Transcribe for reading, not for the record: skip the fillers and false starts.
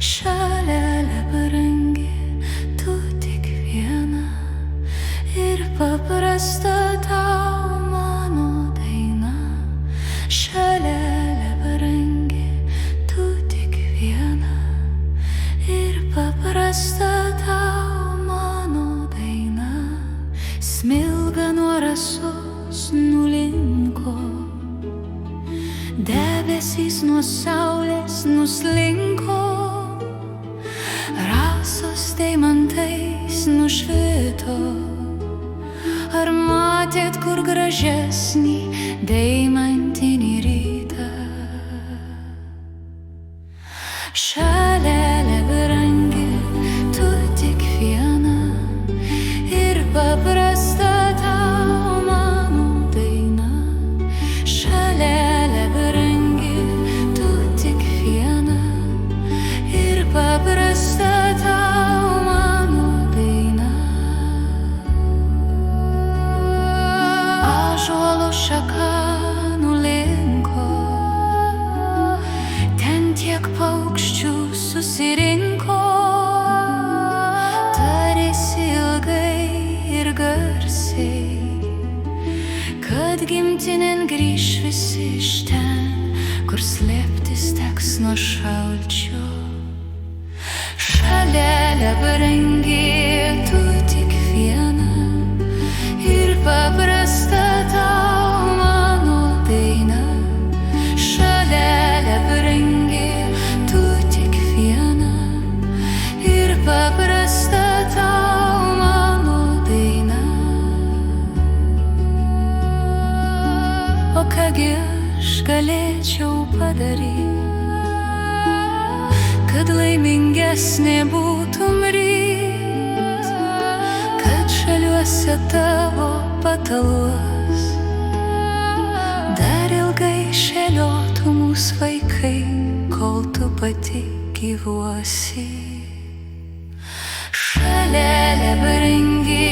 Šalelė brangi, tu tik viena ir paprasta tau mano daina. Šalelė brangi, tu tik viena ir paprasta tau mano daina. Smilga nuo rasos nulinko, debesys nuo saulės nuslinko, rasos deimantais nušvito. Ar matėt kur gražesnį deimantinį rytą? Šalelė brangi, tu tik viena ir paprasta tau mano daina. Šalelė brangi, tu tik viena ir paprasta tau mano daina. Ąžuolo šaka nulinko, ten tiek paukščių susirinko. Tarėsi ilgai ir garsiai, kad gimtinėn grįš visi iš ten, kur slėptis teks nuo šalčio. Šalelė brangi, tu tik viena ir paprasta tau mano daina. Šalelė brangi, tu tik viena ir paprasta tau mano daina. O kągi aš galėčiau padaryti, kad laimingesnė būtum ryt, kad šaliuose tavo pataluos dar ilgai šėliotų mūsų vaikai, kol tu pati gyvuosi. Šalelė brangi,